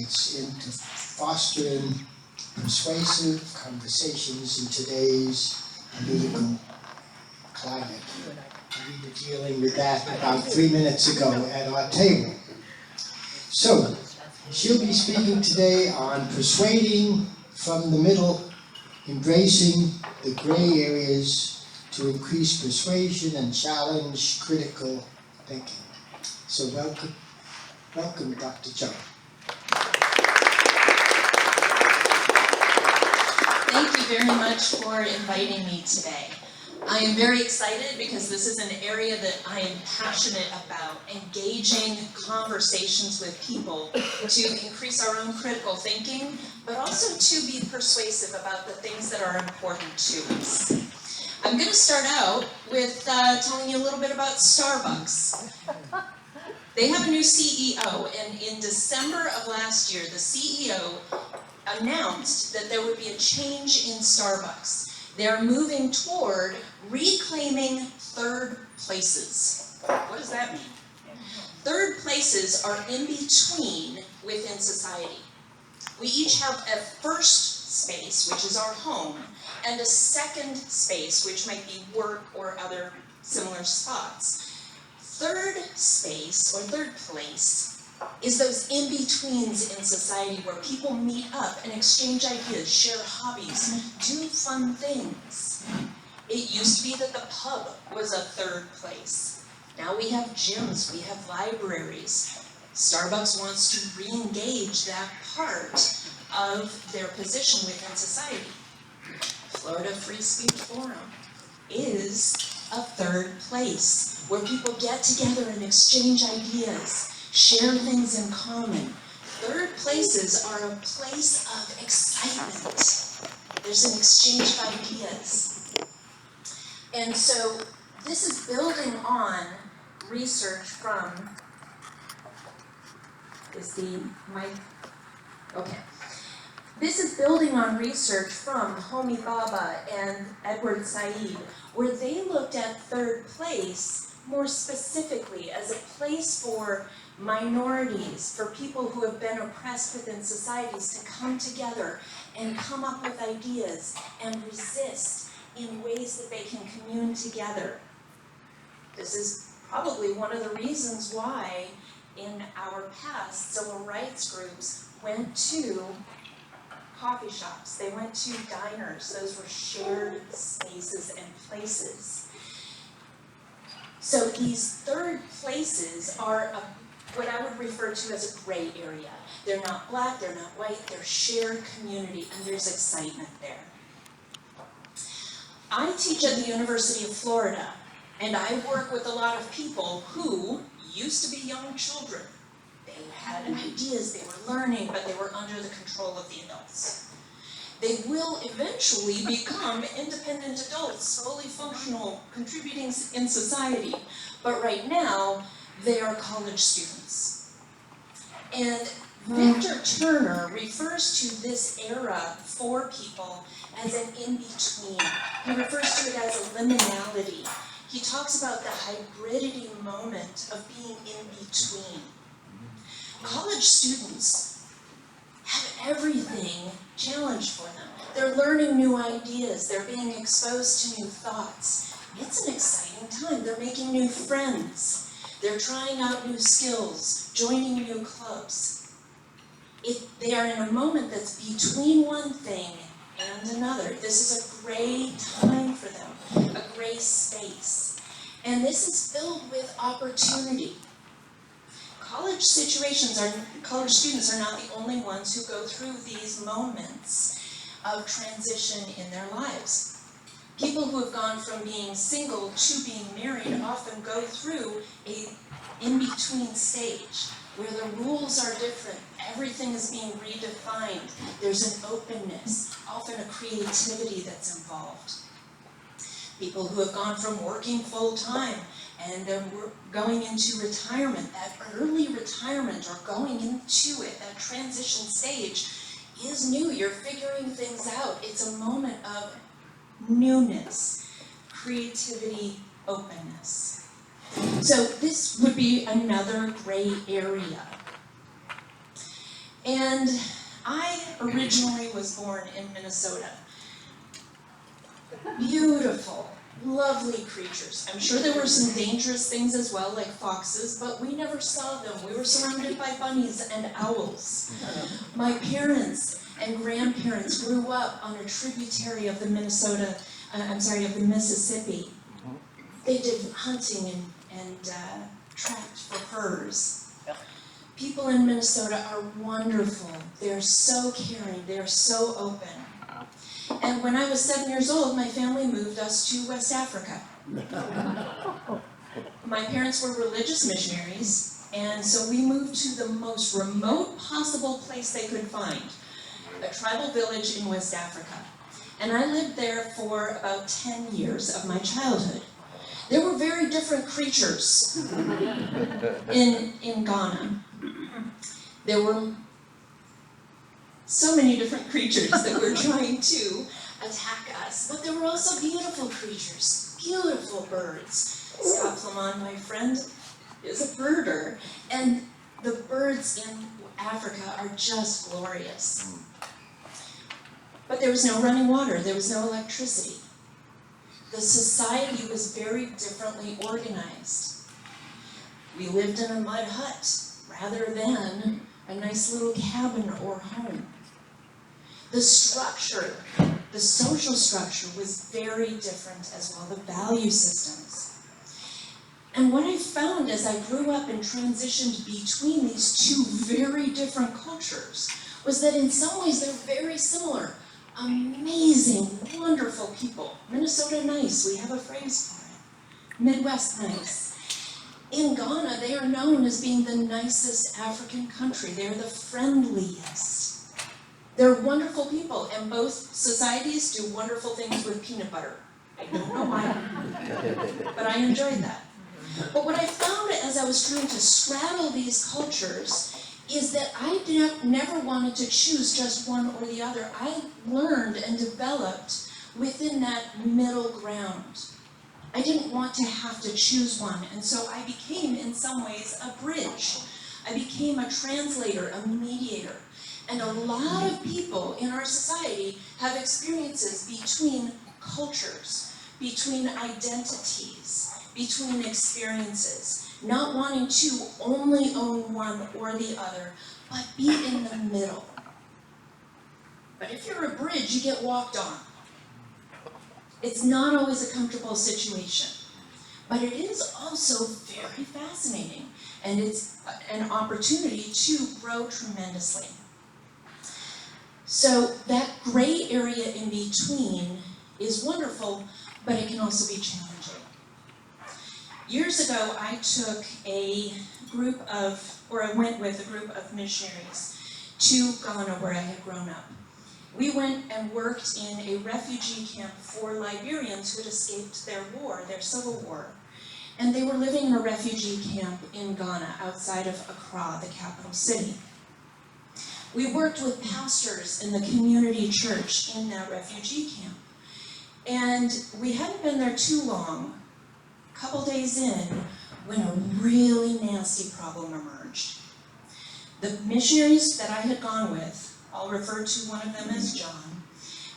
insights into fostering persuasive conversations in today's political climate. We were dealing with that about 3 minutes ago at our table. So, she'll be speaking today on persuading from the middle, embracing the gray areas to increase persuasion and challenge critical thinking. So welcome Dr. Jung. Thank you very much for inviting me today. I am very excited because this is an area that I am passionate about, engaging conversations with people to increase our own critical thinking, but also to be persuasive about the things that are important to us. I'm going to start out with telling you a little bit about Starbucks. They have a new CEO, and in December of last year, the CEO announced that there would be a change in Starbucks. They're moving toward reclaiming third places. What does that mean? Third places are in between within society. We each have a first space, which is our home, and a second space, which might be work or other similar spots. Third space, or third place, is those in-betweens in society where people meet up and exchange ideas, share hobbies, do fun things. It used to be that the pub was a third place. Now we have gyms, we have libraries. Starbucks wants to re-engage that part of their position within society. Florida Free Speech Forum is a third place where people get together and exchange ideas, share things in common. Third places are a place of excitement. There's an exchange of ideas. And so this is building on research from, is the mic, okay. This is building on research from Homi Bhabha and Edward Said, where they looked at third place more specifically as a place for minorities, for people who have been oppressed within societies to come together and come up with ideas and resist in ways that they can commune together. This is probably one of the reasons why in our past civil rights groups went to coffee shops, they went to diners. Those were shared spaces and places. So these third places are what I would refer to as a gray area. They're not black, they're not white, they're shared community, and there's excitement there. I teach at the University of Florida, and I work with a lot of people who used to be young children. They had ideas, they were learning, but they were under the control of the adults. They will eventually become independent adults, fully functional, contributing in society. But right now, they are college students. And Victor Turner refers to this era for people as an in-between. He refers to it as a liminality. He talks about the hybridity moment of being in between. College students have everything challenged for them. They're learning new ideas. They're being exposed to new thoughts. It's an exciting time. They're making new friends. They're trying out new skills, joining new clubs. They are in a moment that's between one thing and another. This is a gray time for them, a gray space. And this is filled with opportunity. College students are not the only ones who go through these moments of transition in their lives. People who have gone from being single to being married often go through a in-between stage where the rules are different. Everything is being redefined. There's an openness, often a creativity that's involved. People who have gone from working full-time and we're going into retirement, that early retirement or going into it, that transition stage is new. You're figuring things out. It's a moment of newness, creativity, openness. So this would be another gray area. And I originally was born in Minnesota. Beautiful, lovely creatures. I'm sure there were some dangerous things as well, like foxes, but we never saw them. We were surrounded by bunnies and owls. My parents and grandparents grew up on a tributary of the of the Mississippi. They did hunting and tracked for furs. People in Minnesota are wonderful. They're so caring, they're so open. And when I was 7 years old, my family moved us to West Africa. My parents were religious missionaries, and so we moved to the most remote possible place they could find, a tribal village in West Africa. And I lived there for about 10 years of my childhood. There were very different creatures in Ghana. There were so many different creatures that were trying to attack us, but there were also beautiful creatures, beautiful birds. Scott Flamon, my friend, is a birder, and the birds in Africa are just glorious. But there was no running water, there was no electricity. The society was very differently organized. We lived in a mud hut rather than a nice little cabin or home. The structure, the social structure was very different as well, the value systems. And what I found as I grew up and transitioned between these two very different cultures was that in some ways they're very similar. Amazing, wonderful people. Minnesota nice, we have a phrase for it. Midwest nice. In Ghana, they are known as being the nicest African country. They're the friendliest. They're wonderful people, and both societies do wonderful things with peanut butter. I don't know why, but I enjoyed that. But what I found as I was trying to straddle these cultures is that I never wanted to choose just one or the other. I learned and developed within that middle ground. I didn't want to have to choose one, and so I became, in some ways, a bridge. I became a translator, a mediator. And a lot of people in our society have experiences between cultures, between identities, between experiences, not wanting to only own one or the other, but be in the middle. But if you're a bridge, you get walked on. It's not always a comfortable situation, but it is also very fascinating, and it's an opportunity to grow tremendously. So that gray area in between is wonderful, but it can also be challenging. Years ago, I went with a group of missionaries to Ghana, where I had grown up. We went and worked in a refugee camp for Liberians who had escaped their civil war. And they were living in a refugee camp in Ghana, outside of Accra, the capital city. We worked with pastors in the community church in that refugee camp. And we hadn't been there too long, a couple days in, when a really nasty problem emerged. The missionaries that I had gone with, I'll refer to one of them as John.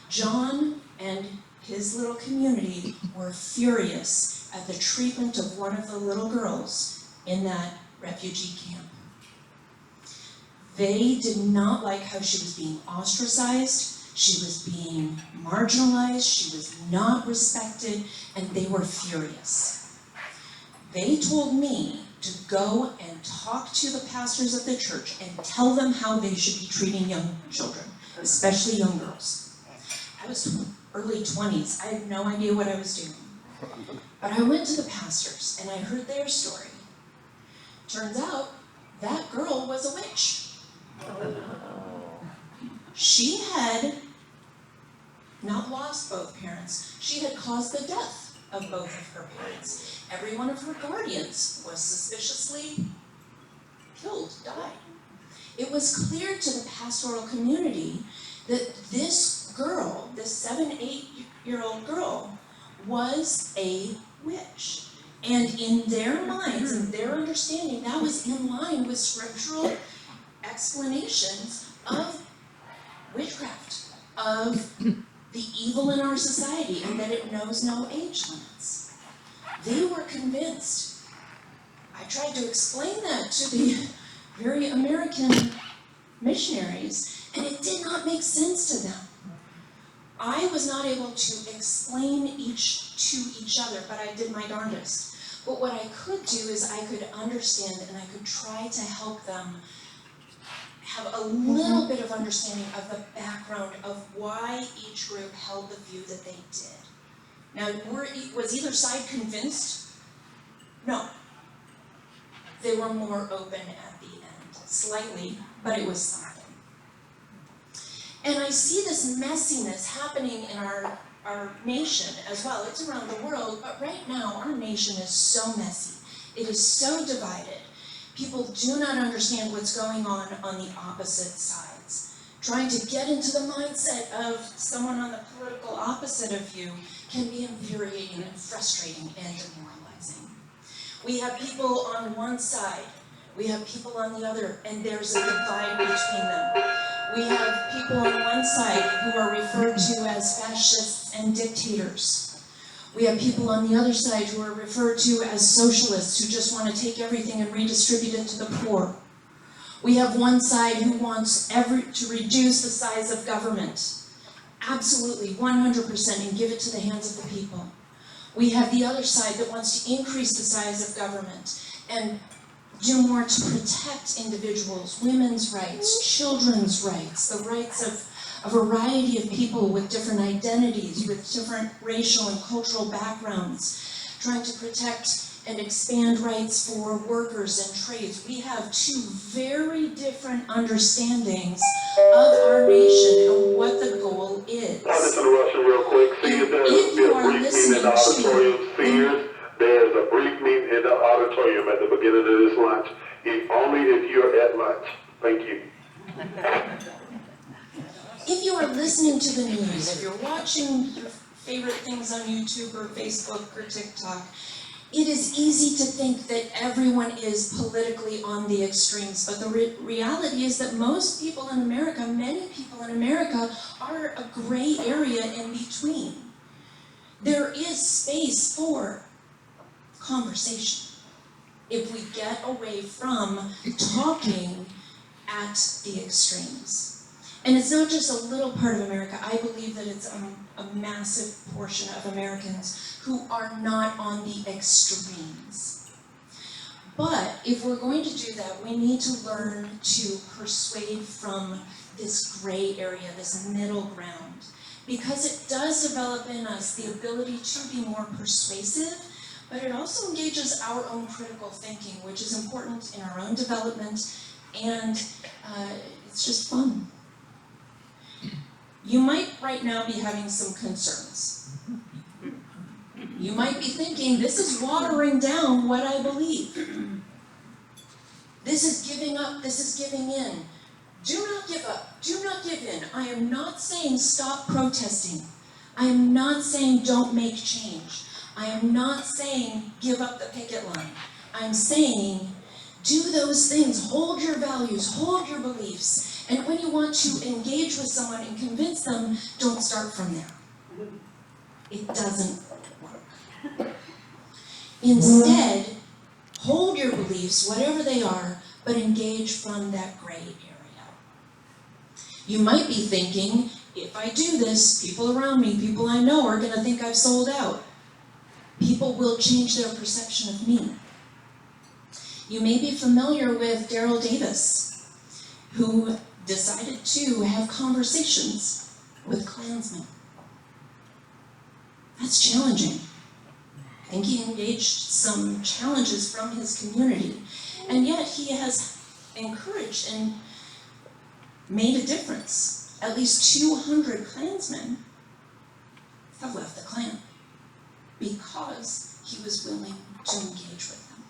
John and his little community were furious at the treatment of one of the little girls in that refugee camp. They did not like how she was being ostracized, she was being marginalized, she was not respected, and they were furious. They told me to go and talk to the pastors of the church and tell them how they should be treating young children, especially young girls. I was early 20s. I had no idea what I was doing. But I went to the pastors and I heard their story. Turns out that girl was a witch. She had not lost both parents. She had caused the death of both of her parents. Every one of her guardians was suspiciously killed, died. It was clear to the pastoral community that this girl, this 7-8-year-old girl, was a witch. And in their minds, in their understanding, that was in line with scriptural explanations of witchcraft, of the evil in our society, and that it knows no age limits. They were convinced. I tried to explain that to the very American missionaries, and it did not make sense to them. I was not able to explain to each other, but I did my darndest. But what I could do is I could understand and I could try to help them have a little bit of understanding of the background of why each group held the view that they did. Now, was either side convinced? No. They were more open at the end, slightly, but it was something. And I see this messiness happening in our nation as well. It's around the world, but right now our nation is so messy. It is so divided. People do not understand what's going on the opposite sides. Trying to get into the mindset of someone on the political opposite of you can be infuriating and frustrating and demoralizing. We have people on one side, we have people on the other, and there's a divide between them. We have people on one side who are referred to as fascists and dictators. We have people on the other side who are referred to as socialists who just want to take everything and redistribute it to the poor. We have one side who wants to reduce the size of government, absolutely, 100%, and give it to the hands of the people. We have the other side that wants to increase the size of government and do more to protect individuals, women's rights, children's rights, the rights of a variety of people with different identities, with different racial and cultural backgrounds, trying to protect and expand rights for workers and trades. We have two very different understandings of our nation and what the goal is. I'll just interrupt you real quick. If you are listening to there's a brief meeting in the auditorium at the beginning of this lunch. Only if you're at lunch. Thank you. If you are listening to the news, if you're watching your favorite things on YouTube or Facebook or TikTok, it is easy to think that everyone is politically on the extremes, but the reality is that most people in America, many people in America, are a gray area in between. There is space for conversation if we get away from talking at the extremes. And it's not just a little part of America. I believe that it's a massive portion of Americans who are not on the extremes. But if we're going to do that, we need to learn to persuade from this gray area, this middle ground, because it does develop in us the ability to be more persuasive, but it also engages our own critical thinking, which is important in our own development, and it's just fun. You might right now be having some concerns. You might be thinking, this is watering down what I believe. This is giving up, this is giving in. Do not give up, do not give in. I am not saying stop protesting. I am not saying don't make change. I am not saying give up the picket line. I'm saying do those things, hold your values, hold your beliefs, and when you want to engage with someone and convince them, don't start from there. It doesn't work. Instead, hold your beliefs, whatever they are, but engage from that gray area. You might be thinking, if I do this, people around me, people I know are going to think I've sold out. People will change their perception of me. You may be familiar with Daryl Davis, who decided to have conversations with Klansmen. That's challenging. I think he engaged some challenges from his community, and yet he has encouraged and made a difference. At least 200 Klansmen have left the Klan because he was willing to engage with them.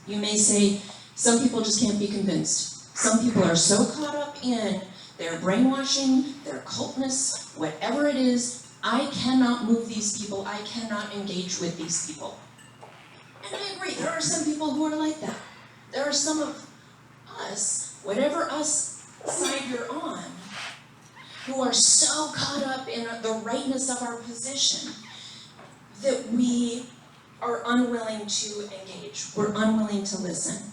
You may say, some people just can't be convinced. Some people are so caught up in their brainwashing, their cultness, whatever it is, I cannot move these people, I cannot engage with these people. And I agree, there are some people who are like that. There are some of us, whatever us side you're on, who are so caught up in the rightness of our position that we are unwilling to engage, we're unwilling to listen.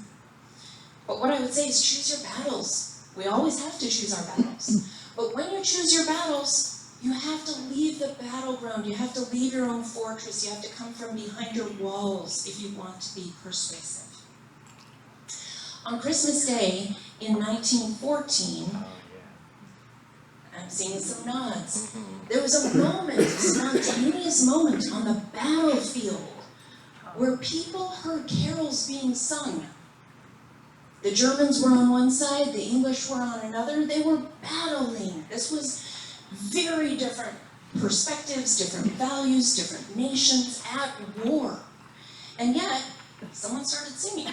But what I would say is choose your battles. We always have to choose our battles. But when you choose your battles, you have to leave the battleground, you have to leave your own fortress, you have to come from behind your walls if you want to be persuasive. On Christmas Day in 1914, I'm seeing some nods. There was a moment, a spontaneous moment on the battlefield where people heard carols being sung. The Germans were on one side, the English were on another. They were battling. This was very different perspectives, different values, different nations at war. And yet, someone started singing.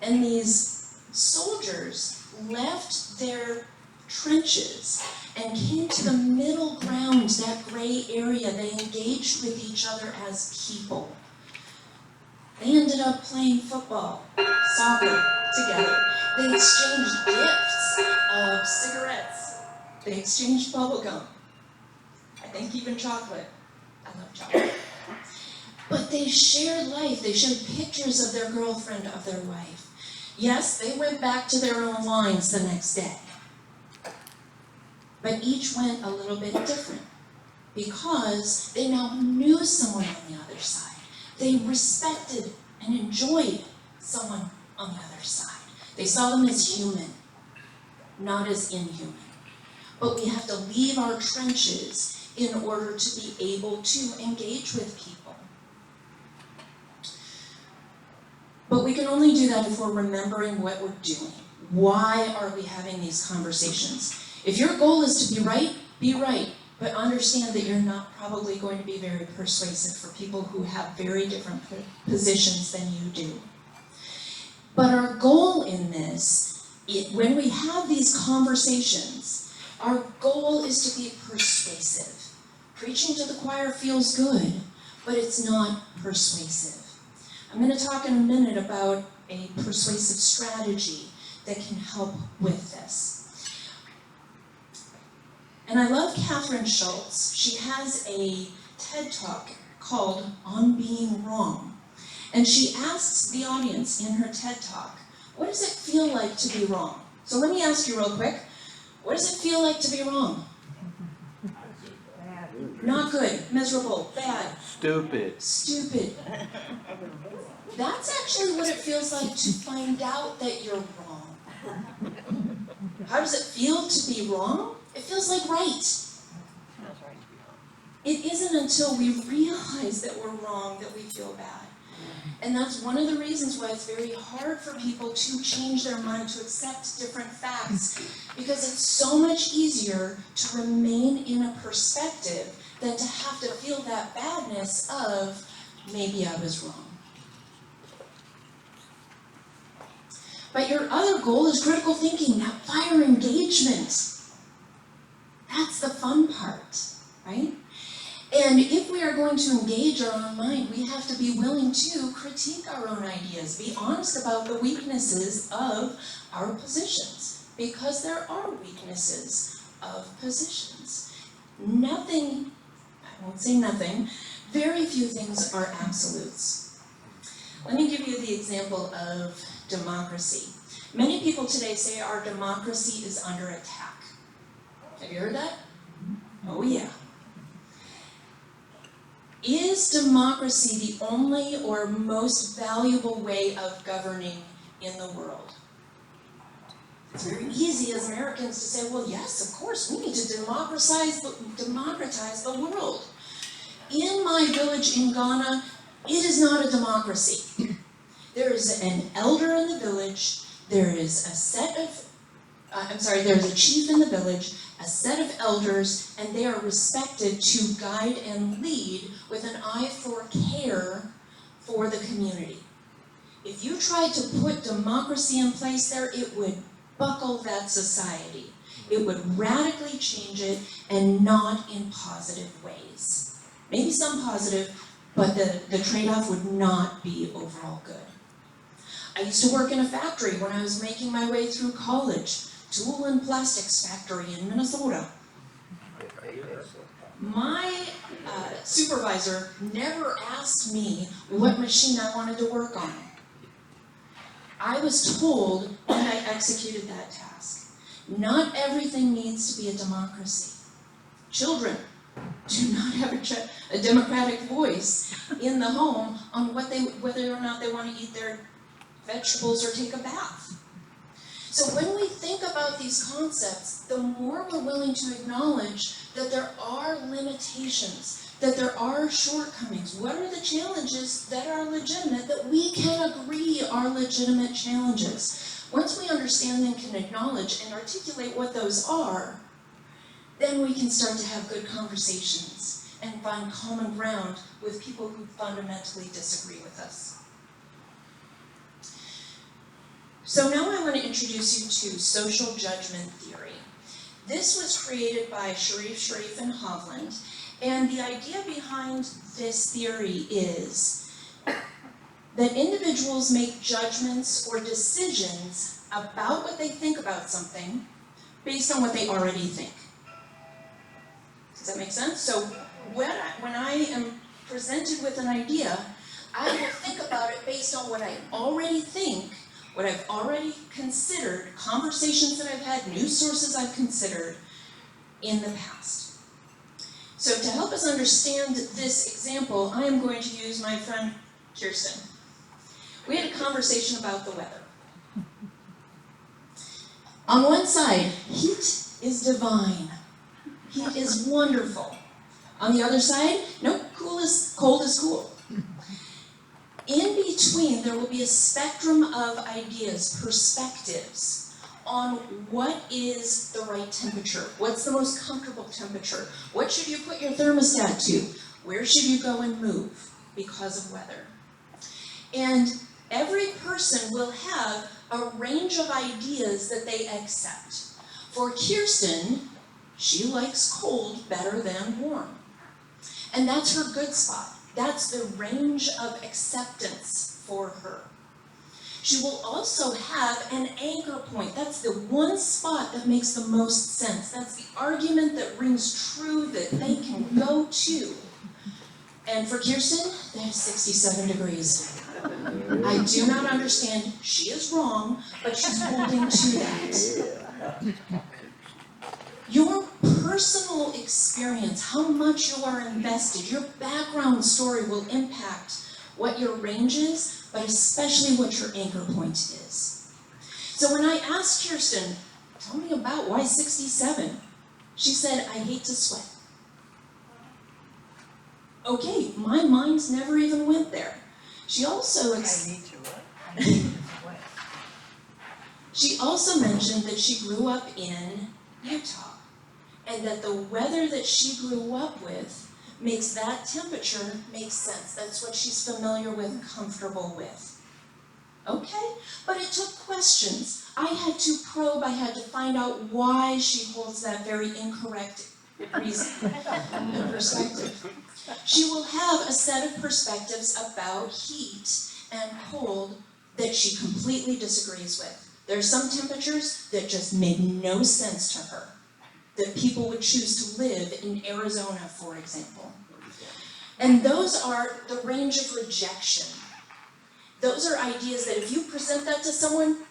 And these soldiers left their trenches and came to the middle ground, that gray area. They engaged with each other as people. They ended up playing football, soccer together. They exchanged gifts of cigarettes. They exchanged bubble gum. I think even chocolate. I love chocolate. But they shared life. They shared pictures of their girlfriend, of their wife. Yes, they went back to their own lines the next day. But each went a little bit different because they now knew someone on the other side. They respected and enjoyed someone on the other side. They saw them as human, not as inhuman. But we have to leave our trenches in order to be able to engage with people. But we can only do that if we're remembering what we're doing. Why are we having these conversations? If your goal is to be right, but understand that you're not probably going to be very persuasive for people who have very different positions than you do. But our goal in this, when we have these conversations, our goal is to be persuasive. Preaching to the choir feels good, but it's not persuasive. I'm going to talk in a minute about a persuasive strategy that can help with this. And I love Catherine Schultz. She has a TED Talk called On Being Wrong. And she asks the audience in her TED Talk, what does it feel like to be wrong? So let me ask you real quick, what does it feel like to be wrong? Not good, miserable, bad. Stupid. That's actually what it feels like to find out that you're wrong. How does it feel to be wrong? It feels like right. It isn't until we realize that we're wrong that we feel bad. And that's one of the reasons why it's very hard for people to change their mind, to accept different facts, because it's so much easier to remain in a perspective than to have to feel that badness of, maybe I was wrong. But your other goal is critical thinking, that fire engagement. That's the fun part, right? And if we are going to engage our own mind, we have to be willing to critique our own ideas, be honest about the weaknesses of our positions, because there are weaknesses of positions. Nothing, I won't say nothing, very few things are absolutes. Let me give you the example of democracy. Many people today say our democracy is under attack. Have you heard that? Oh yeah. Is democracy the only or most valuable way of governing in the world? It's very easy as Americans to say, well, yes, of course, we need to democratize the world. In my village in Ghana, it is not a democracy. There is an elder in the village, there's a chief in the village, a set of elders, and they are respected to guide and lead with an eye for care for the community. If you tried to put democracy in place there, it would buckle that society. It would radically change it, and not in positive ways. Maybe some positive, but the trade-off would not be overall good. I used to work in a factory when I was making my way through college, tool and plastics factory in Minnesota. My supervisor never asked me what machine I wanted to work on. I was told and I executed that task. Not everything needs to be a democracy. Children do not have a democratic voice in the home on whether or not they want to eat their vegetables or take a bath. So when we think about these concepts, the more we're willing to acknowledge that there are limitations, that there are shortcomings. What are the challenges that are legitimate, that we can agree are legitimate challenges? Once we understand and can acknowledge and articulate what those are, then we can start to have good conversations and find common ground with people who fundamentally disagree with us. So now I want to introduce you to social judgment theory. This was created by Sharif and Hovland, and the idea behind this theory is that individuals make judgments or decisions about what they think about something based on what they already think. Does that make sense? So when I am presented with an idea, I will think about it based on what I already think, what I've already considered, conversations that I've had, news sources I've considered in the past. So to help us understand this example, I am going to use my friend Kirsten. We had a conversation about the weather. On one side, heat is divine. Heat is wonderful. On the other side, nope, cold is cool. In between, there will be a spectrum of ideas, perspectives, on what is the right temperature, what's the most comfortable temperature, what should you put your thermostat to, where should you go and move because of weather. And every person will have a range of ideas that they accept. For Kirsten, she likes cold better than warm. And that's her good spot. That's the range of acceptance for her. She will also have an anchor point. That's the one spot that makes the most sense. That's the argument that rings true that they can go to. And for Kirsten, that's 67 degrees. I do not understand. She is wrong, but she's holding to that. Your personal experience, how much you are invested, your background story will impact what your range is, but especially what your anchor point is. So when I asked Kirsten, tell me about why 67, she said, I hate to sweat. Okay, my mind's never even went there. She also She also mentioned that she grew up in Utah, and that the weather that she grew up with makes that temperature make sense. That's what she's familiar with, comfortable with. Okay, but it took questions. I had to probe, I had to find out why she holds that very incorrect reason and perspective. She will have a set of perspectives about heat and cold that she completely disagrees with. There are some temperatures that just make no sense to her, that people would choose to live in Arizona, for example. And those are the range of rejection. Those are ideas that if you present that to someone,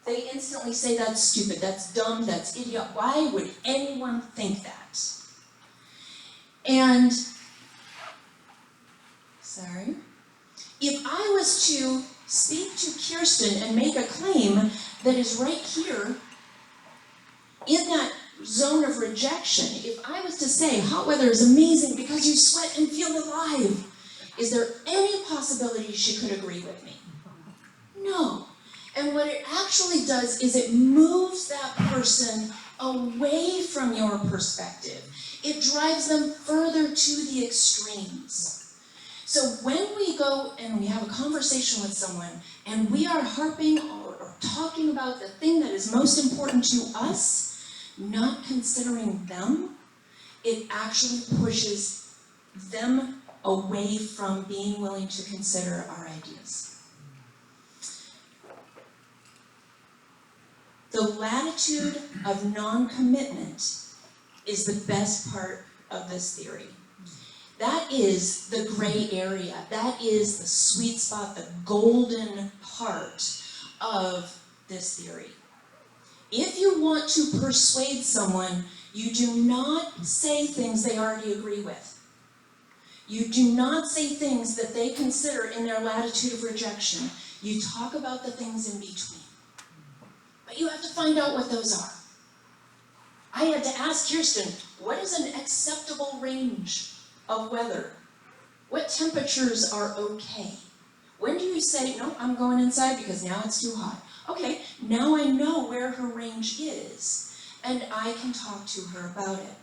they instantly say that's stupid, that's dumb, that's idiot. Why would anyone think that? And, if I was to speak to Kirsten and make a claim that is right here in that zone of rejection, if I was to say hot weather is amazing because you sweat and feel alive, is there any possibility she could agree with me? No. And what it actually does is it moves that person away from your perspective. It drives them further to the extremes. So when we go and we have a conversation with someone and we are harping or talking about the thing that is most important to us, not considering them, it actually pushes them away from being willing to consider our ideas. The latitude of non-commitment is the best part of this theory. That is the gray area. That is the sweet spot, the golden part of this theory. If you want to persuade someone, you do not say things they already agree with. You do not say things that they consider in their latitude of rejection. You talk about the things in between. But you have to find out what those are. I had to ask Kirsten, what is an acceptable range of weather? What temperatures are okay? When do you say, no, I'm going inside because now it's too hot? Okay, now I know where her range is, and I can talk to her about it.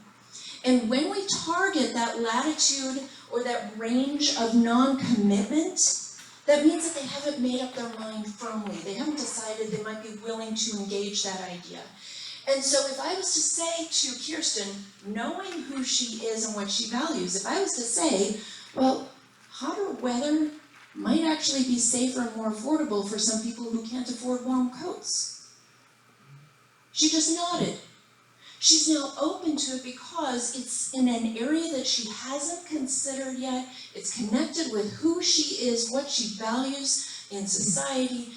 And when we target that latitude or that range of non-commitment, that means that they haven't made up their mind firmly. They haven't decided they might be willing to engage that idea. And so if I was to say to Kirsten, knowing who she is and what she values, if I was to say, well, hotter weather might actually be safer and more affordable for some people who can't afford warm coats. She just nodded. She's now open to it because it's in an area that she hasn't considered yet. It's connected with who she is, what she values in society,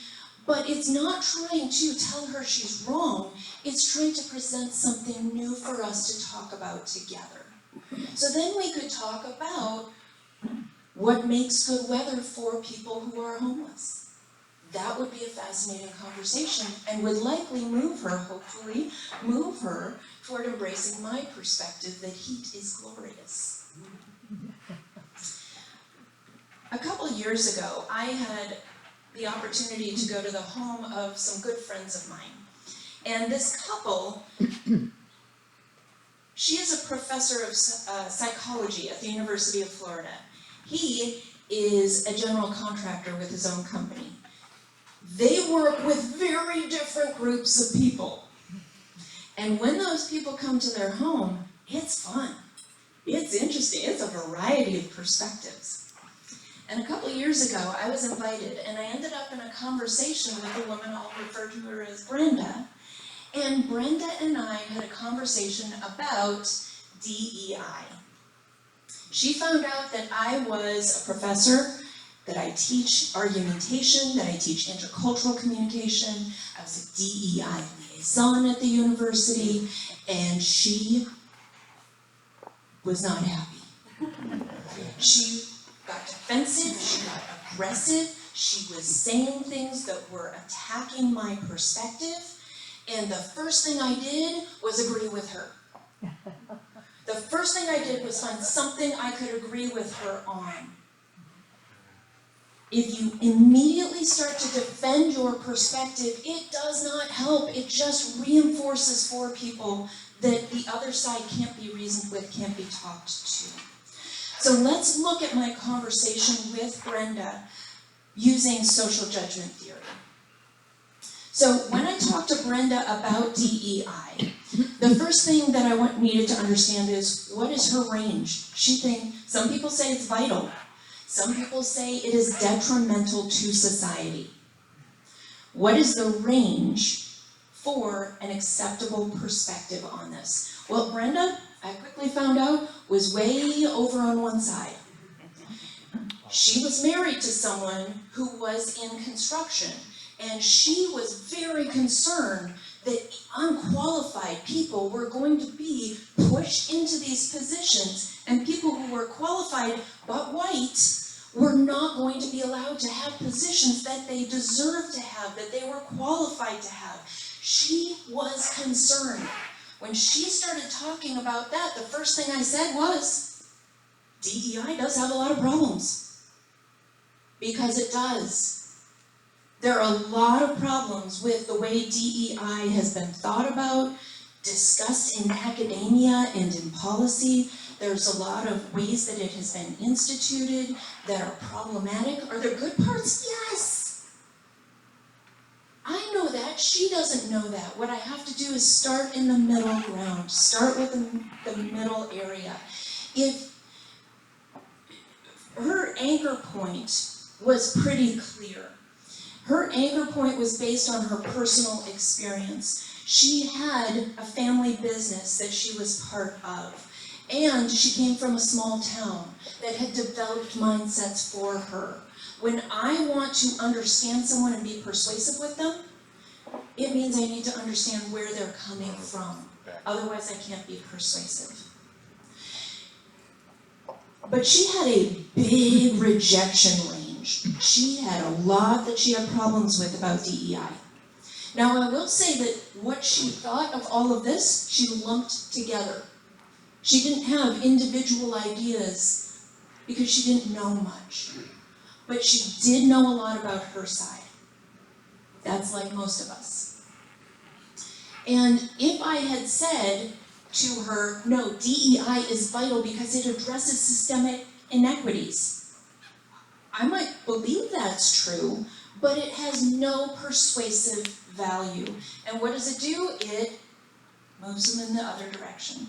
but it's not trying to tell her she's wrong. It's trying to present something new for us to talk about together. So then we could talk about what makes good weather for people who are homeless. That would be a fascinating conversation and would likely move her, hopefully, move her toward embracing my perspective that heat is glorious. A couple years ago, I had the opportunity to go to the home of some good friends of mine. And this couple, she is a professor of psychology at the University of Florida. He is a general contractor with his own company. They work with very different groups of people. And when those people come to their home, it's fun. It's interesting. It's a variety of perspectives. And a couple years ago, I was invited, and I ended up in a conversation with a woman, I'll refer to her as Brenda. And Brenda and I had a conversation about DEI. She found out that I was a professor, that I teach argumentation, that I teach intercultural communication. I was a DEI liaison at the university, and she was not happy. She got defensive, she got aggressive, she was saying things that were attacking my perspective, and the first thing I did was agree with her. The first thing I did was find something I could agree with her on. If you immediately start to defend your perspective, it does not help. It just reinforces for people that the other side can't be reasoned with, can't be talked to. So let's look at my conversation with Brenda using social judgment theory. So when I talked to Brenda about DEI, the first thing that I needed to understand is, what is her range? Some people say it's vital. Some people say it is detrimental to society. What is the range for an acceptable perspective on this? Well, Brenda, I quickly found out, was way over on one side. She was married to someone who was in construction, and she was very concerned that unqualified people were going to be pushed into these positions, and people who were qualified but white were not going to be allowed to have positions that they deserved to have, that they were qualified to have. She was concerned. When she started talking about that, the first thing I said was, DEI does have a lot of problems. Because it does. There are a lot of problems with the way DEI has been thought about, discussed in academia and in policy. There's a lot of ways that it has been instituted that are problematic. Are there good parts? Yes. I know that. She doesn't know that. What I have to do is start in the middle ground. Start with the middle area. If her anchor point was pretty clear. Her anchor point was based on her personal experience. She had a family business that she was part of. And she came from a small town that had developed mindsets for her. When I want to understand someone and be persuasive with them, it means I need to understand where they're coming from. Otherwise, I can't be persuasive. But she had a big rejection range. She had a lot that she had problems with about DEI. Now, I will say that what she thought of all of this, she lumped together. She didn't have individual ideas because she didn't know much. But she did know a lot about her side. That's like most of us. And if I had said to her, no, DEI is vital because it addresses systemic inequities, I might believe that's true, but it has no persuasive value. And what does it do? It moves them in the other direction.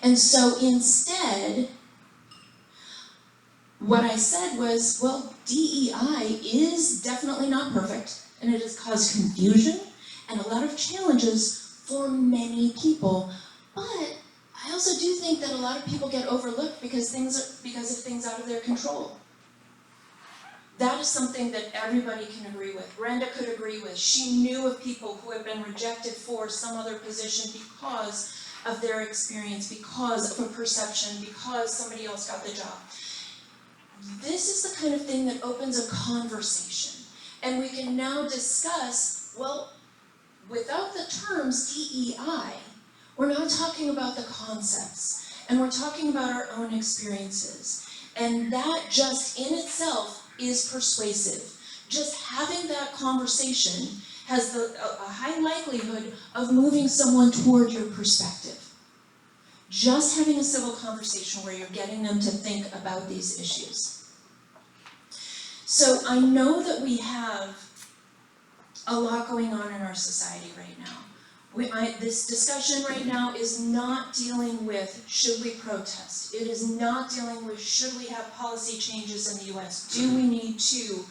And so instead, what I said was, well, DEI is definitely not perfect, and it has caused confusion and a lot of challenges for many people. But I also do think that a lot of people get overlooked because of things out of their control. That is something that everybody can agree with. Brenda could agree with. She knew of people who had been rejected for some other position because of their experience, because of a perception, because somebody else got the job. This is the kind of thing that opens a conversation. And we can now discuss, well, without the terms DEI, we're not talking about the concepts, and we're talking about our own experiences. And that just in itself is persuasive. Just having that conversation has a high likelihood of moving someone toward your perspective. Just having a civil conversation where you're getting them to think about these issues. So I know that we have a lot going on in our society right now. This discussion right now is not dealing with should we protest. It is not dealing with should we have policy changes in the US. Do we need to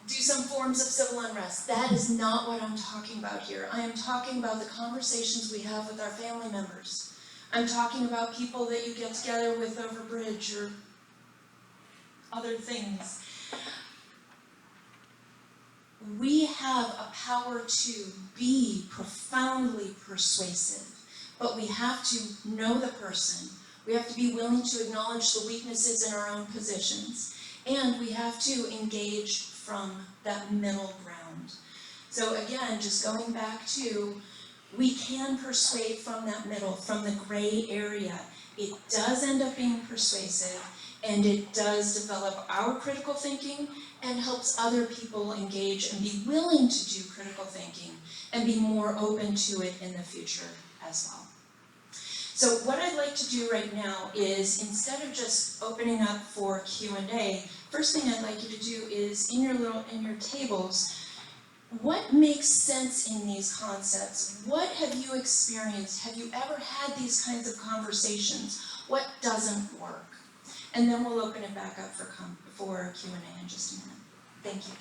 do some forms of civil unrest? That is not what I'm talking about here. I am talking about the conversations we have with our family members. I'm talking about people that you get together with over bridge or other things. We have a power to be profoundly persuasive, but we have to know the person. We have to be willing to acknowledge the weaknesses in our own positions, and we have to engage from that middle ground. So again, just going back to, we can persuade from that middle, from the gray area. It does end up being persuasive, and it does develop our critical thinking and helps other people engage and be willing to do critical thinking and be more open to it in the future as well. So what I'd like to do right now is, instead of just opening up for Q&A, first thing I'd like you to do is, in your tables, what makes sense in these concepts? What have you experienced? Have you ever had these kinds of conversations? What doesn't work? And then we'll open it back up for Q&A in just a minute. Thank you.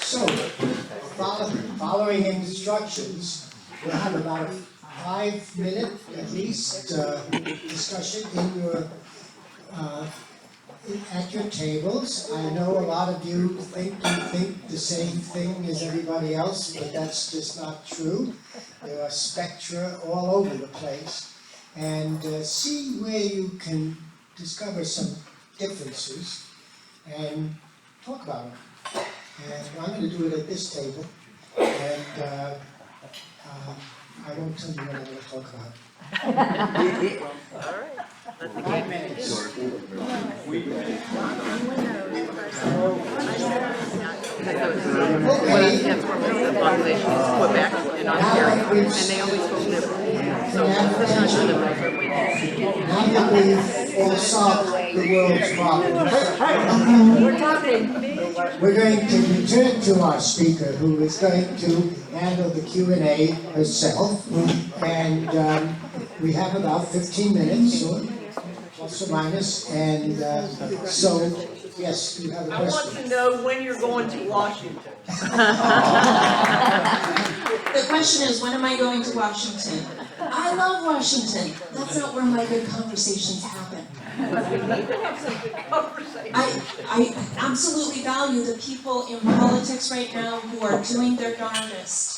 So, following instructions, we'll have about a 5-minute at least discussion at your tables. I know a lot of you think the same thing as everybody else, but that's just not true. There are spectra all over the place, and see where you can discover some differences and talk about them. And I'm going to do it at this table, and I won't tell you what I'm going to talk about. All right. 5 minutes. That's where the population is Quebec and Ontario, and they always vote Liberal. So that's not sure the Liberals are winning. Now that we've all solved the world's problems, we're going to return to our speaker, who is going to handle the Q&A herself. And we have about 15 minutes, or plus or minus, and so, yes, you have a I want question. to know when you're going to Washington. The question is, when am I going to Washington? I love Washington. That's not where my good conversations happen. I absolutely value the people in politics right now who are doing their darndest.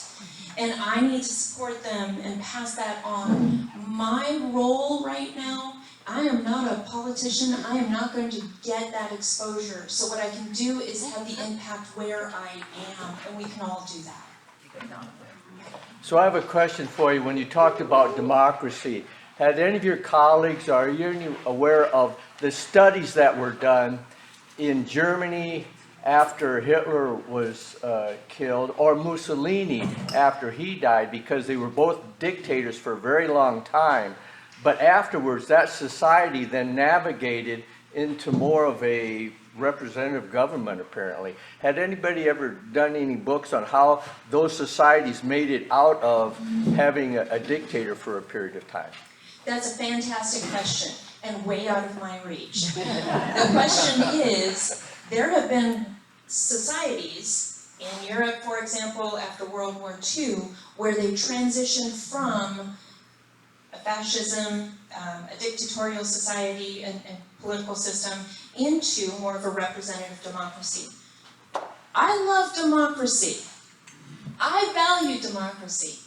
And I need to support them and pass that on. My role right now, I am not a politician. I am not going to get that exposure. So what I can do is have the impact where I am, and we can all do that. So I have a question for you. When you talked about democracy, had any of your colleagues, are you aware of the studies that were done in Germany after Hitler was killed, or Mussolini after he died, because they were both dictators for a very long time, but afterwards that society then navigated into more of a representative government, apparently. Had anybody ever done any books on how those societies made it out of having a dictator for a period of time? That's a fantastic question, and way out of my reach. The question is, there have been societies in Europe, for example, after World War II, where they transitioned from a fascism, a dictatorial society and political system, into more of a representative democracy. I love democracy. I value democracy.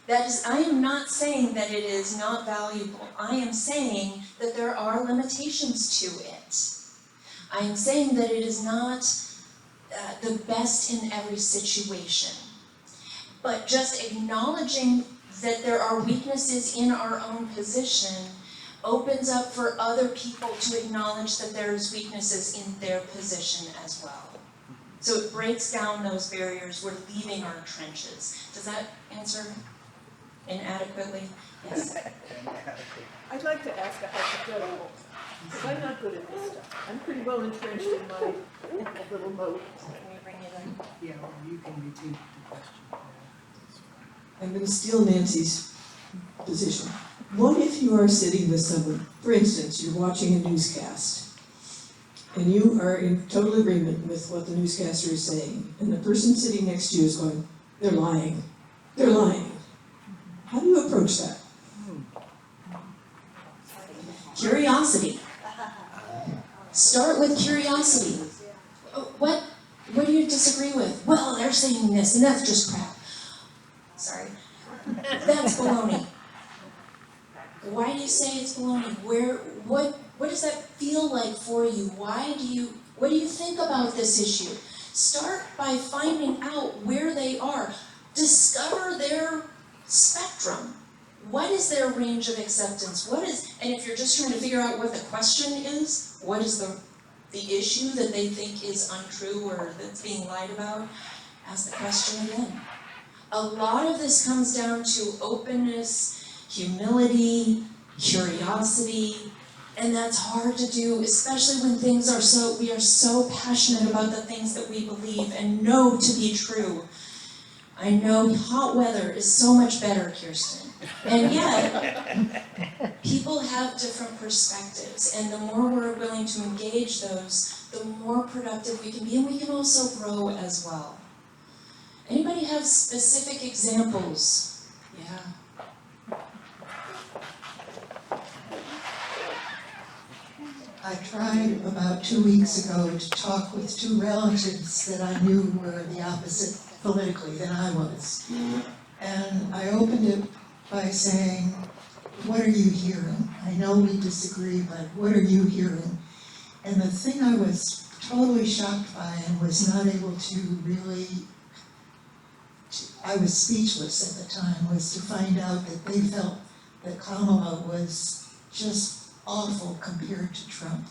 That is, I am not saying that it is not valuable. I am saying that there are limitations to it. I am saying that it is not the best in every situation. But just acknowledging that there are weaknesses in our own position opens up for other people to acknowledge that there's weaknesses in their position as well. So it breaks down those barriers. We're leaving our trenches. Does that answer inadequately? Yes. I'd like to ask a hypothetical, because I'm not good at this stuff. I'm pretty well entrenched in my little moat. Can we bring it in? Yeah, well, you can repeat the question. I'm going to steal Nancy's position. What if you are sitting with someone, for instance, you're watching a newscast, and you are in total agreement with what the newscaster is saying, and the person sitting next to you is going, they're lying, they're lying. How do you approach that? Curiosity. Start with curiosity. What do you disagree with? Well, they're saying this, and that's just crap. Sorry. That's baloney. Why do you say it's baloney? What does that feel like for you? What do you think about this issue? Start by finding out where they are. Discover their spectrum. What is their range of acceptance? And if you're just trying to figure out what the question is, what is the issue that they think is untrue or that's being lied about, ask the question again. A lot of this comes down to openness, humility, curiosity, and that's hard to do, especially when we are so passionate about the things that we believe and know to be true. I know hot weather is so much better, Kirsten. And yet, people have different perspectives, and the more we're willing to engage those, the more productive we can be, and we can also grow as well. Anybody have specific examples? Yeah. I tried about 2 weeks ago to talk with two relatives that I knew were the opposite politically than I was. And I opened it by saying, what are you hearing? I know we disagree, but what are you hearing? And the thing I was totally shocked by and was not able to really, I was speechless at the time, was to find out that they felt that Kamala was just awful compared to Trump.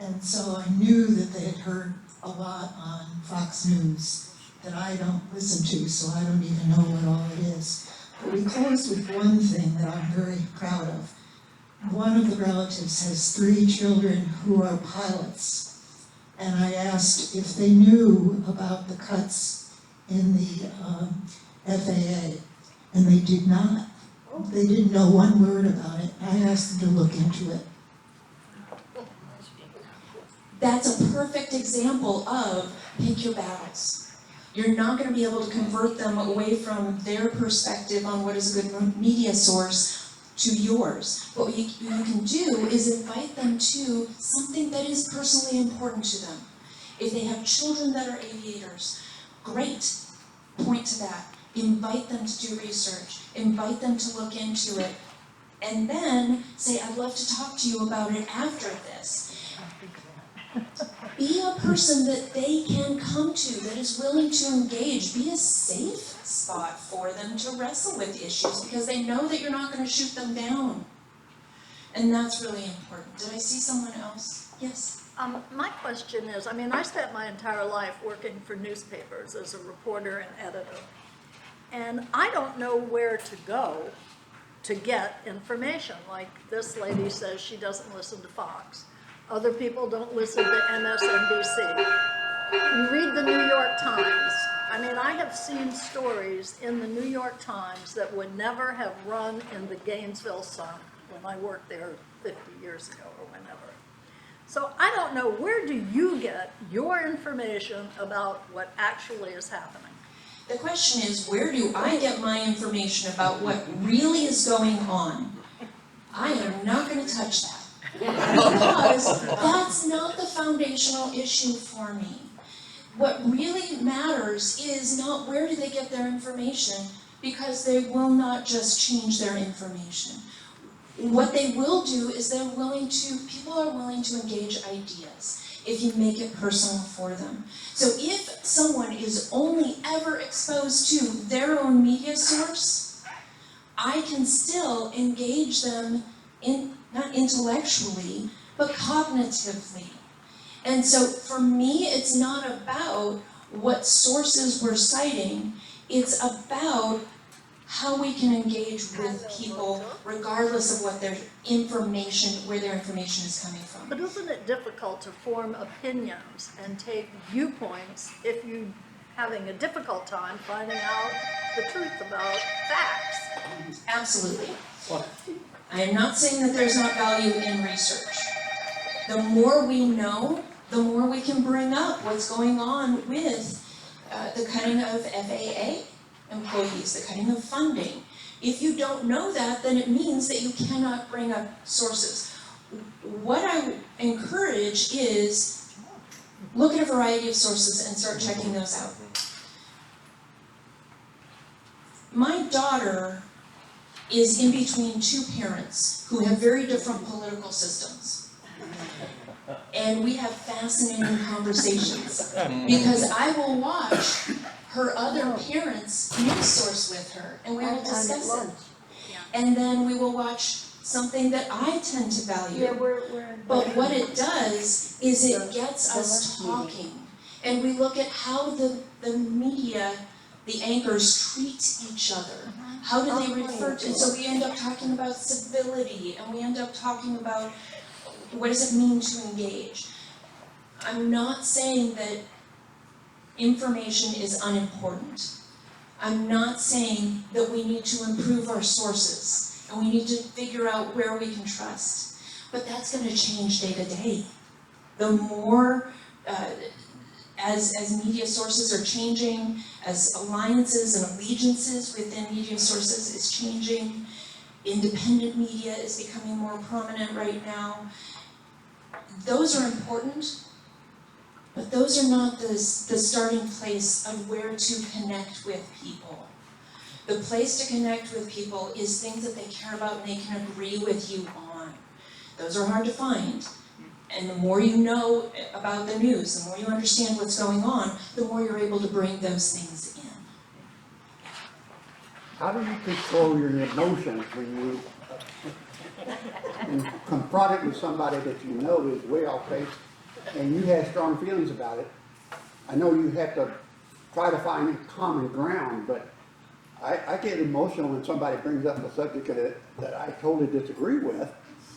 And so I knew that they had heard a lot on Fox News that I don't listen to, so I don't even know what all it is. But we closed with one thing that I'm very proud of. One of the relatives has 3 children who are pilots, and I asked if they knew about the cuts in the FAA, and they did not. They didn't know one word about it. I asked them to look into it. That's a perfect example of pick your battles. You're not gonna be able to convert them away from their perspective on what is a good media source to yours. But what you can do is invite them to something that is personally important to them. If they have children that are aviators, great, point to that. Invite them to do research, invite them to look into it, and then say, I'd love to talk to you about it after this. Be a person that they can come to, that is willing to engage. Be a safe spot for them to wrestle with issues because they know that you're not going to shoot them down. And that's really important. Did I see someone else? Yes? My question is, I mean, I spent my entire life working for newspapers as a reporter and editor. And I don't know where to go to get information. Like this lady says she doesn't listen to Fox. Other people don't listen to MSNBC. You read the New York Times. I mean, I have seen stories in the New York Times that would never have run in the Gainesville Sun when I worked there 50 years ago or whenever. So I don't know, where do you get your information about what actually is happening? The question is, where do I get my information about what really is going on? I am not going to touch that. Because that's not the foundational issue for me. What really matters is not where do they get their information, because they will not just change their information. What they will do is people are willing to engage ideas if you make it personal for them. So if someone is only ever exposed to their own media source, I can still engage them not intellectually, but cognitively. And so for me, it's not about what sources we're citing, it's about how we can engage with people regardless of what their information, where their information is coming from. But isn't it difficult to form opinions and take viewpoints if you're having a difficult time finding out the truth about facts? Absolutely. I am not saying that there's not value in research. The more we know, the more we can bring up what's going on with the cutting of FAA employees, the cutting of funding. If you don't know that, then it means that you cannot bring up sources. What I encourage is look at a variety of sources and start checking those out. My daughter is in between two parents who have very different political systems. And we have fascinating conversations because I will watch her other parents' news source with her and we will discuss it. And then we will watch something that I tend to value. But what it does is it gets us talking. And we look at how the media, the anchors treat each other. How do they refer to, and so we end up talking about civility and we end up talking about what does it mean to engage. I'm not saying that information is unimportant. I'm not saying that we need to improve our sources and we need to figure out where we can trust. But that's going to change day to day. The more, as media sources are changing, as alliances and allegiances within media sources is changing, independent media is becoming more prominent right now. Those are important, but those are not the starting place of where to connect with people. The place to connect with people is things that they care about and they can agree with you on. Those are hard to find. And the more you know about the news, the more you understand what's going on, the more you're able to bring those things in. How do you control your emotions when you confront it with somebody that you know is way off base and you have strong feelings about it? I know you have to try to find common ground, but I get emotional when somebody brings up a subject that I totally disagree with.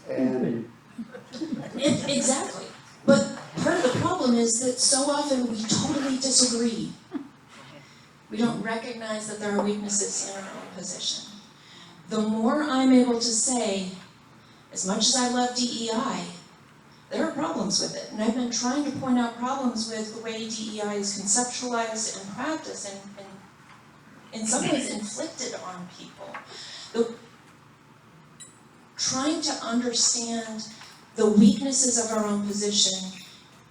And Exactly. But part of the problem is that so often we totally disagree. We don't recognize that there are weaknesses in our own position. The more I'm able to say, as much as I love DEI, there are problems with it. And I've been trying to point out problems with the way DEI is conceptualized and practiced and in some ways inflicted on people. Trying to understand the weaknesses of our own position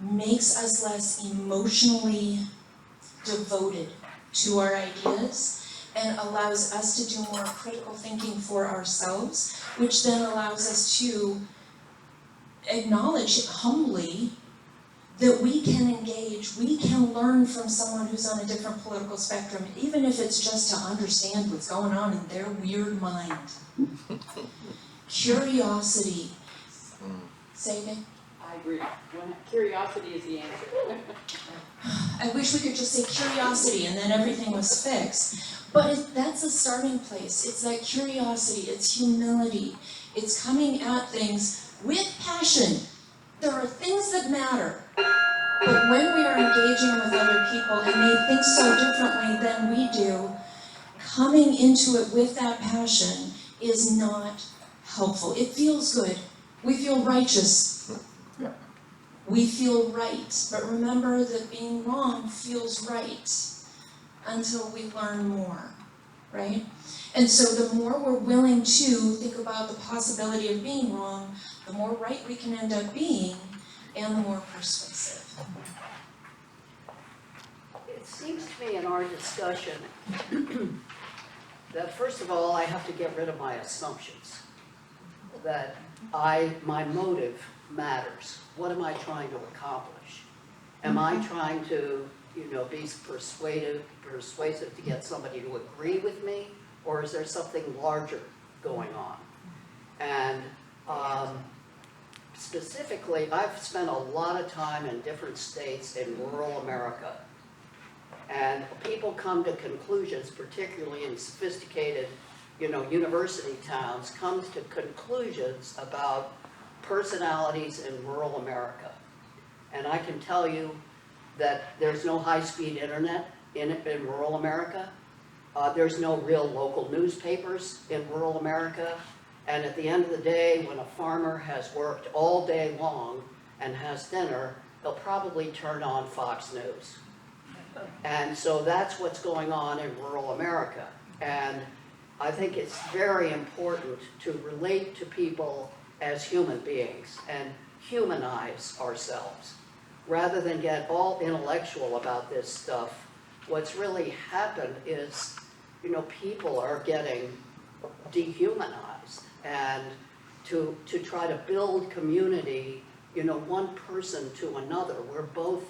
makes us less emotionally devoted to our ideas and allows us to do more critical thinking for ourselves, which then allows us to acknowledge humbly that we can engage, we can learn from someone who's on a different political spectrum, even if it's just to understand what's going on in their weird mind. Curiosity. Say again? I agree. Curiosity is the answer. I wish we could just say curiosity and then everything was fixed. But that's a starting place. It's that curiosity, it's humility, it's coming at things with passion. There are things that matter. But when we are engaging with other people and they think so differently than we do, coming into it with that passion is not helpful. It feels good. We feel righteous. We feel right. But remember that being wrong feels right until we learn more, right? And so the more we're willing to think about the possibility of being wrong, the more right we can end up being, and the more persuasive. It seems to me in our discussion that first of all, I have to get rid of my assumptions. That my motive matters. What am I trying to accomplish? Am I trying to, be persuasive to get somebody to agree with me? Or is there something larger going on? And specifically, I've spent a lot of time in different states in rural America. And people come to conclusions, particularly in sophisticated, university towns, comes to conclusions about personalities in rural America. And I can tell you that there's no high-speed internet in rural America. There's no real local newspapers in rural America. And at the end of the day, when a farmer has worked all day long and has dinner, they'll probably turn on Fox News. And so that's what's going on in rural America. And I think it's very important to relate to people as human beings and humanize ourselves. Rather than get all intellectual about this stuff, what's really happened is, people are getting dehumanized. And to try to build community, one person to another, we're both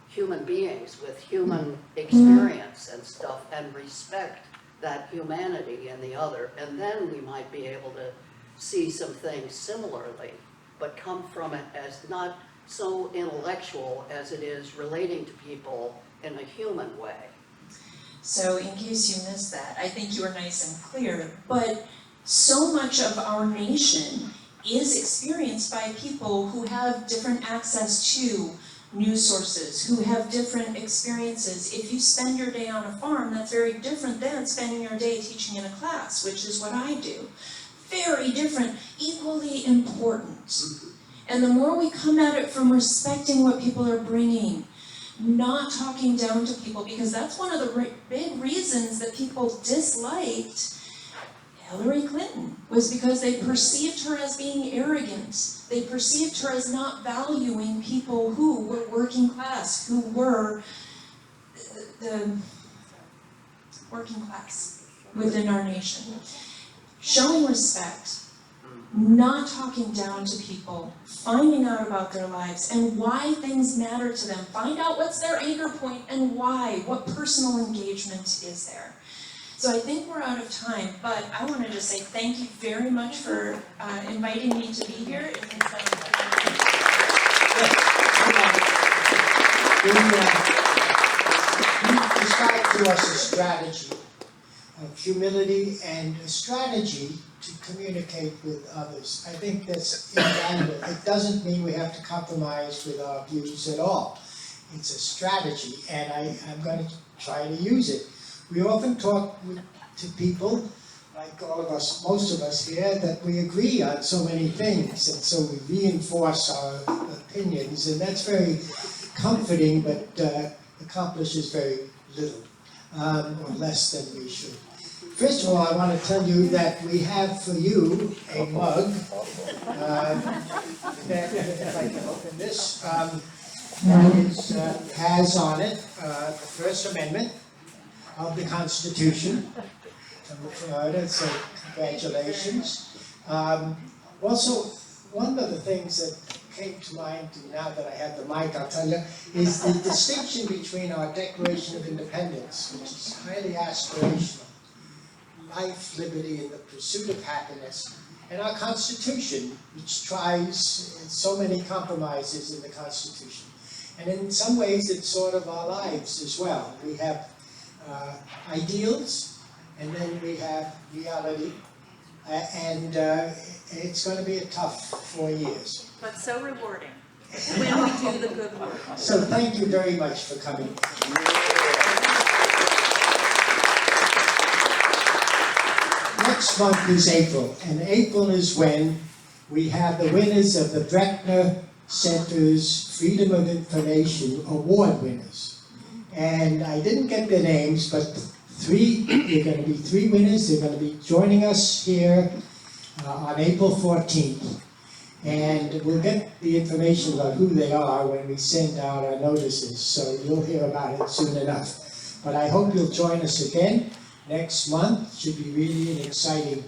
human beings with human experience and stuff, and respect that humanity in the other, and then we might be able to see some things similarly, but come from it as not so intellectual as it is relating to people in a human way. So in case you missed that, I think you were nice and clear, but so much of our nation is experienced by people who have different access to news sources, who have different experiences. If you spend your day on a farm, that's very different than spending your day teaching in a class, which is what I do. Very different, equally important. And the more we come at it from respecting what people are bringing, not talking down to people, because that's one of the big reasons that people disliked Hillary Clinton, was because they perceived her as being arrogant. They perceived her as not valuing people who were working class, who were the working class within our nation. Showing respect, not talking down to people, finding out about their lives and why things matter to them. Find out what's their anchor point and why, what personal engagement is there. So I think we're out of time, but I want to just say thank you very much for inviting me to be here. It's been You described to us a strategy of humility and a strategy to communicate with others. I think that's invaluable. It doesn't mean we have to compromise with our views at all. It's a strategy, and I'm going to try to use it. We often talk to people like all of us, most of us here, that we agree on so many things, and so we reinforce our opinions, and that's very comforting, but accomplishes very little, or less than we should. First of all, I want to tell you that we have for you a mug, that, if I can open this, that is, has on it the First Amendment of the Constitution from Florida, so congratulations. Also, one of the things that came to mind, now that I have the mic, I'll tell you, is the distinction between our Declaration of Independence, which is highly aspirational, life, liberty, and the pursuit of happiness, and our Constitution, which tries so many compromises in the Constitution. And in some ways, it's sort of our lives as well. We have ideals, and then we have reality, and it's going to be a tough 4 years. But so rewarding when we do the good work. So thank you very much for coming. Next month is April, and April is when we have the winners of the Breckner Center's Freedom of Information Award winners. And I didn't get their names, but there are going to be 3 winners. They're going to be joining us here on April 14th. And we'll get the information about who they are when we send out our notices, so you'll hear about it soon enough. But I hope you'll join us again next month. It should be really an exciting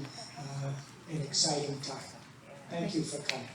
time. Thank you for coming.